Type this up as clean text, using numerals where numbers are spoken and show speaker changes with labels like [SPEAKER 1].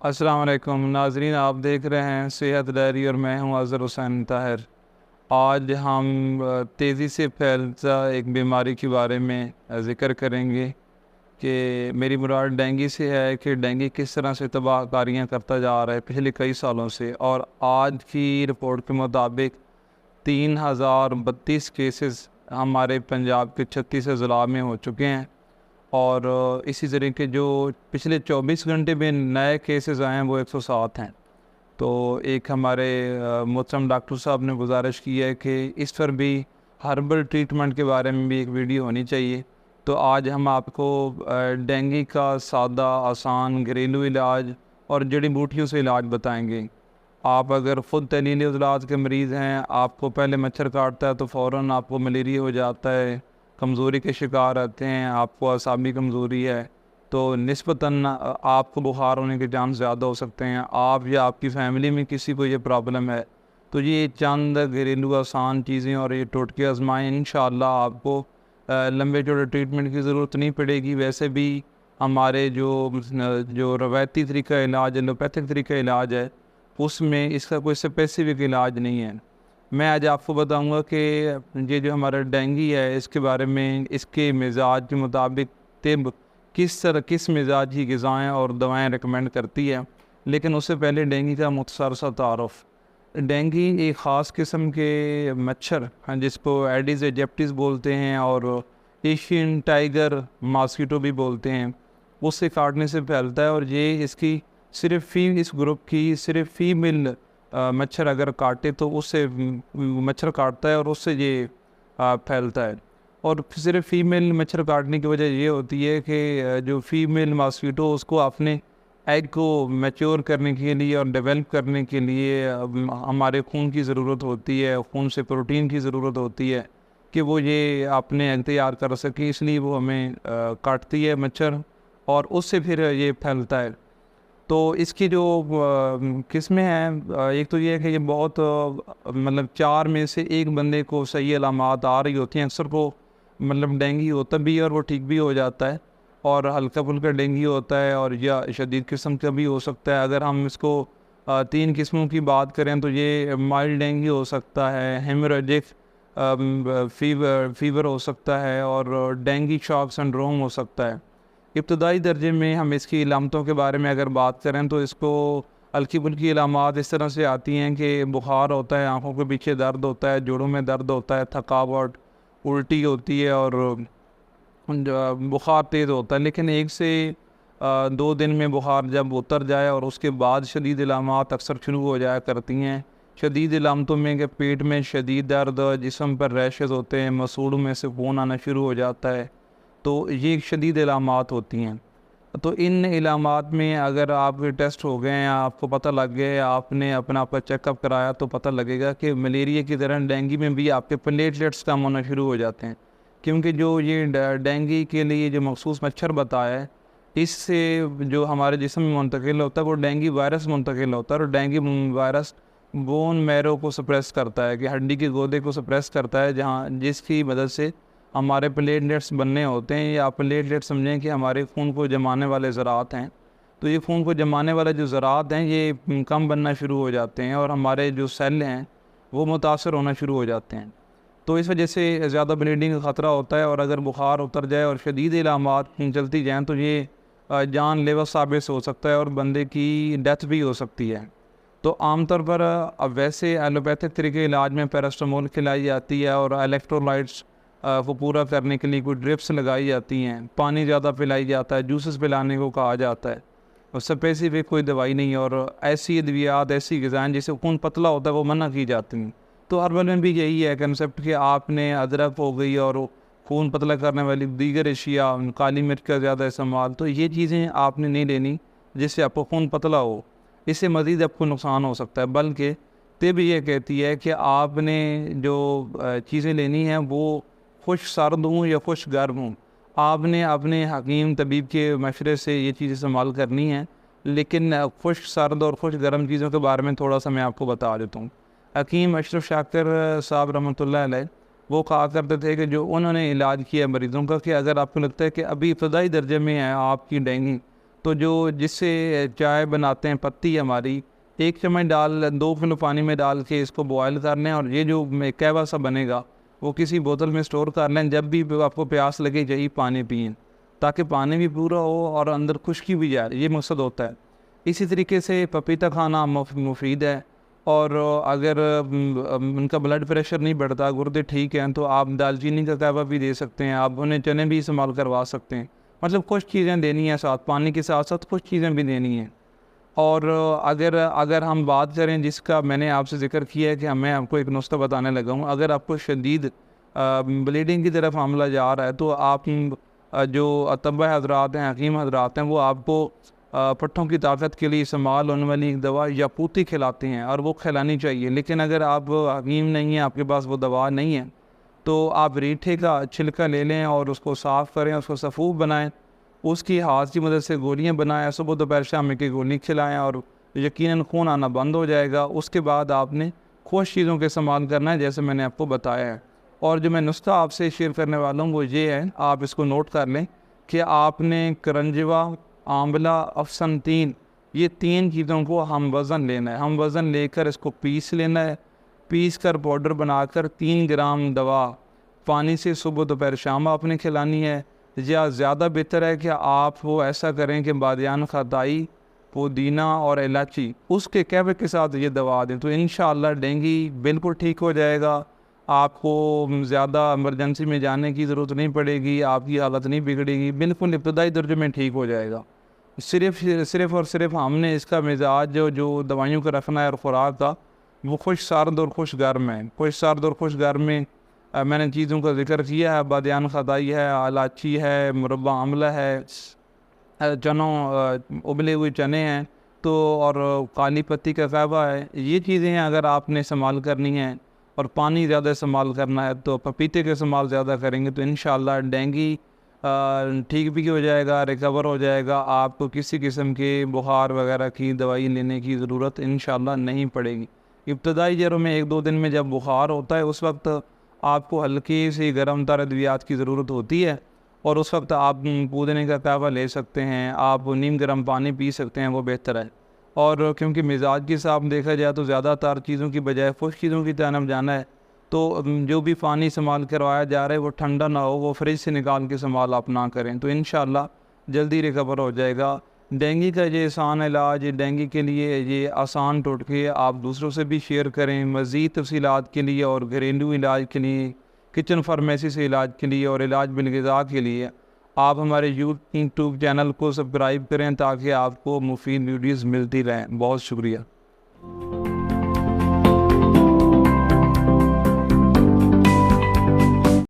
[SPEAKER 1] अस्सलाम वालेकुम नाजरीन, आप देख रहे हैं सेहत डायरी और मैं हूं अज़हर हुसैन ताहिर। आज हम तेज़ी से फैलता एक बीमारी के बारे में ज़िक्र करेंगे कि मेरी मुराद डेंगू से है कि डेंगू किस तरह से तबाहकारियाँ करता जा रहा है पिछले कई सालों से। और आज की रिपोर्ट के मुताबिक 3032 केसेस हमारे पंजाब के 36 अजला में हो चुके हैं। और इसी तरीके जो पिछले 24 घंटे में नए केसेस आए हैं वो 107 हैं। तो एक हमारे मोहतरम डॉक्टर साहब ने गुजारिश की है कि इस पर भी हर्बल ट्रीटमेंट के बारे में भी एक वीडियो होनी चाहिए। तो आज हम आपको डेंगू का सादा आसान घरेलू इलाज और जड़ी बूटियों से इलाज बताएंगे। आप अगर ख़ुद तहलीली उज़लात के मरीज़ हैं, आपको पहले मच्छर काटता है तो फ़ौरन आपको मलेरिया हो जाता है, कमज़ोरी के शिकार रहते हैं, आपको असाबी कमज़ोरी है, तो निस्बतन आपको बुखार होने के चांस ज़्यादा हो सकते हैं। आप या आपकी फ़ैमिली में किसी को ये प्रॉब्लम है तो ये चंद घरेलू आसान चीज़ें और ये टोटके आजमाएँ, इंशाअल्लाह आपको लंबे चौड़े ट्रीटमेंट की ज़रूरत नहीं पड़ेगी। वैसे भी हमारे जो रवायती तरीका इलाज, एलोपैथिक तरीका इलाज है, उसमें इसका कोई स्पेसिफिक इलाज नहीं है। मैं आज आपको बताऊंगा कि ये जो हमारा डेंगू है इसके बारे में, इसके मिजाज के मुताबिक तिब किस मिजाज की ग़िज़ाएँ और दवाएं रिकमेंड करती है। लेकिन उससे पहले डेंगू का मुख्तसर सा तारुफ़। डेंगू एक ख़ास किस्म के मच्छर हैं जिसको एडिस एजिप्टिस बोलते हैं और एशियन टाइगर मॉस्किटो भी बोलते हैं, उससे काटने से फैलता है। और ये इसकी इस ग्रुप की सिर्फ फीमेल मच्छर अगर काटे तो उससे मच्छर काटता है और उससे ये फैलता है। और सिर्फ फीमेल मच्छर काटने की वजह ये होती है कि जो फीमेल मॉस्किटो उसको अपने एग को मैच्योर करने के लिए और डेवलप करने के लिए हमारे खून की ज़रूरत होती है, खून से प्रोटीन की ज़रूरत होती है कि वो ये अपने एग तैयार कर सके, इसलिए वो हमें काटती है मच्छर और उससे फिर ये फैलता है। तो इसकी जो किस्में हैं, एक तो ये है कि ये बहुत मतलब 4 में से 1 बंदे को सही अलामात आ रही होती हैं। अक्सर को मतलब डेंगू होता भी है और वो ठीक भी हो जाता है, और हल्का फुल्का डेंगू होता है और या शदीद किस्म का भी हो सकता है। अगर हम इसको 3 किस्मों की बात करें तो ये माइल्ड डेंगू हो सकता है, हेमोरेजिक फीवर हो सकता है और डेंगू शॉक सिंड्रोम हो सकता है। इब्तदाई दर्जे में हम इसकी इलामतों के बारे में अगर बात करें तो इसको हल्की फुल्की इलामात इस तरह से आती हैं कि बुखार होता है, आँखों के पीछे दर्द होता है, जोड़ों में दर्द होता है, थकावट, उल्टी होती है और बुखार तेज़ होता है। लेकिन 1 से 2 दिन में बुखार जब उतर जाए और उसके बाद शदीद इलामात अक्सर शुरू हो जाया करती हैं। शदीद इलामतों में कि पेट में शदीद दर्द, जिस्म पर रैशेज़ होते हैं, मसूड़ों में से खून आना शुरू हो जाता है, तो ये शदीद इलामात होती हैं। तो इन इलामात में अगर आपके टेस्ट हो गए हैं, आपको पता लग गया, आपने अपना चेकअप कराया, तो पता लगेगा कि मलेरिया की तरह डेंगू में भी आपके प्लेटलेट्स कम होना शुरू हो जाते हैं। क्योंकि जो ये डेंगू के लिए जो मखसूस मच्छर बताया है, इससे जो हमारे जिस्म में मुंतकिल होता है वो डेंगू वायरस मुंतकिल होता है। और डेंगू वायरस बोन मैरो को सप्रेस करता है, कि हड्डी के गोदे को सप्रेस करता है, जहाँ जिसकी मदद से हमारे प्लेटलेट्स बनने होते हैं। या प्लेटलेट्स समझें कि हमारे खून को जमाने वाले ज़रात हैं। तो ये खून को जमाने वाले जो ज़रात हैं ये कम बनना शुरू हो जाते हैं और हमारे जो सेल हैं वो मुतासर होना शुरू हो जाते हैं। तो इस वजह से ज़्यादा ब्लीडिंग का ख़तरा होता है। और अगर बुखार उतर जाए और शदीद इलामात चलती जाएँ तो ये जानलेवा साबित हो सकता है और बंदे की डेथ भी हो सकती है। तो आमतौर पर अब वैसे एलोपैथिक तरीके इलाज में पैरास्टामोल खिलाई जाती है और इलेक्ट्रोलाइट्स को पूरा करने के लिए कोई ड्रिप्स लगाई जाती हैं, पानी ज़्यादा पिलाई जाता है, जूसेस पिलाने को कहा जाता है, और स्पेसिफिक कोई दवाई नहीं है। और ऐसी अद्वियात, ऐसी ग़िज़ाएँ जिससे खून पतला होता है वो मना की जाती हैं। तो हर्बल में भी यही है कंसेप्ट कि आपने अदरक हो गई और खून पतला करने वाली दीगर अशिया, काली मिर्च का ज़्यादा इस्तेमाल, तो ये चीज़ें आपने नहीं लेनी जिससे आपको खून पतला हो, इससे मज़ीद आपको नुकसान हो सकता है। बल्कि तिब ये कहती है कि आपने जो चीज़ें लेनी हैं वो खुश सर्द हूँ या खुश गर्म हूँ, आपने अपने हकीम तबीब के मशवरे से ये चीज़ इस्तेमाल करनी है। लेकिन खुश सर्द और खुश गर्म चीज़ों के बारे में थोड़ा सा मैं आपको बता देता हूँ। हकीम अशरफ शाकिर साहब रहमतुल्लाह अलैह वो कहा करते थे कि जो उन्होंने इलाज किया मरीज़ों का, कि अगर आपको लगता है कि अभी इब्तदाई दर्जे में है आपकी डेंगू, तो जो जिससे चाय बनाते हैं पत्ती हमारी, 1 चम्मच डाल 2 किलो पानी में डाल के इसको बॉयल कर लें, और ये जो कहवा सा बनेगा वो किसी बोतल में स्टोर कर लें। जब भी आपको प्यास लगे यही पानी पिएं, ताकि पानी भी पूरा हो और अंदर खुश्की भी जाए, ये मकसद होता है। इसी तरीके से पपीता खाना मुफीद है। और अगर उनका ब्लड प्रेशर नहीं बढ़ता, गुर्दे ठीक हैं, तो आप दालचीनी का कहवा भी दे सकते हैं, आप उन्हें चने भी इस्तेमाल करवा सकते हैं। मतलब कुछ चीज़ें देनी है साथ, पानी के साथ साथ कुछ चीज़ें भी देनी हैं। और अगर अगर हम बात करें जिसका मैंने आपसे ज़िक्र किया है कि मैं आपको एक नुस्खा बताने लगा हूँ, अगर आपको शदीद ब्लीडिंग की तरफ मामला जा रहा है, तो आप जो अतबा हजरात हैं, हकीम हजरात हैं, वो आपको पट्ठों की ताकत के लिए इस्तेमाल होने वाली एक दवा याकूती खिलाते हैं, और वो खिलानी चाहिए। लेकिन अगर आप हकीम नहीं हैं, आपके पास वो दवा नहीं है, तो आप रीठे का छिलका ले लें और उसको साफ़ करें, उसको सफ़ूफ बनाएं, उसकी हाथ की मदद से गोलियां बनाएं, सुबह दोपहर शाम की गोली खिलाएं, और यकीनन खून आना बंद हो जाएगा। उसके बाद आपने खुश चीज़ों के इस्तेमाल करना है, जैसे मैंने आपको बताया है। और जो मैं नुस्खा आपसे शेयर करने वाला हूँ वो ये है, आप इसको नोट कर लें कि आपने करंजवा, आंवला, अफसनतीन, ये 3 चीज़ों को हम वज़न लेना है। हम वज़न लेकर इसको पीस लेना है, पीस कर पाउडर बनाकर 3 ग्राम दवा पानी से सुबह दोपहर शाम आपने खिलानी है। या ज़्यादा बेहतर है कि आप वो ऐसा करें कि बादियान खताई, पुदीना और इलायची उसके कहवे के साथ ये दवा दें, तो इंशाअल्लाह डेंगू बिल्कुल ठीक हो जाएगा। आपको ज़्यादा इमरजेंसी में जाने की ज़रूरत नहीं पड़ेगी, आपकी हालत नहीं बिगड़ेगी, बिल्कुल इब्तदाई दर्जे में ठीक हो जाएगा। सिर्फ़ और सिर्फ हमने इसका मिजाज जो दवाइयों का रखना है और ख़ुराक का, वो खुश सर्द और खुश गर्म है। खुश सर्द और खुश गर्म में मैंने चीज़ों का ज़िक्र किया है, बादियान खताई है, इलायची है, मुरब्बा आंवला है, चनों उबले हुए चने हैं, तो और काली पत्ती का कहवा है। ये चीज़ें हैं अगर आपने इस्तेमाल करनी है, और पानी ज़्यादा इस्तेमाल करना है, तो पपीते का इस्तेमाल ज़्यादा करेंगे तो इंशाअल्लाह डेंगू ठीक भी हो जाएगा, रिकवर हो जाएगा। आपको किसी किस्म के बुखार वगैरह की दवाई लेने की ज़रूरत इंशाअल्लाह नहीं पड़ेगी। इब्तदाई ज़रों में 1-2 दिन में जब बुखार होता है, उस वक्त आपको हल्की सी गर्म तर अद्वियात की ज़रूरत होती है, और उस वक्त आप पुदीने का कहवा ले सकते हैं, आप नीम गर्म पानी पी सकते हैं, वो बेहतर है। और क्योंकि मिजाज के हिसाब देखा जाए तो ज़्यादातर चीज़ों की बजाय खुश चीज़ों की तरफ जाना है, तो जो भी पानी इस्तेमाल करवाया जा रहा है वो ठंडा ना हो, वो फ्रिज से निकाल के इस्तेमाल आप ना करें, तो इंशाअल्लाह जल्दी रिकवर हो जाएगा। डेंगू का ये आसान इलाज, डेंगू के लिए ये आसान टोटके आप दूसरों से भी शेयर करें। मज़ीद तफ़सीलात के लिए और घरेलू इलाज के लिए, किचन फार्मेसी से इलाज के लिए और इलाज बिलग़िज़ा के लिए आप हमारे यूट्यूब चैनल को सब्सक्राइब करें, ताकि आपको मुफीद वीडियोज़ मिलती रहें। बहुत शुक्रिया।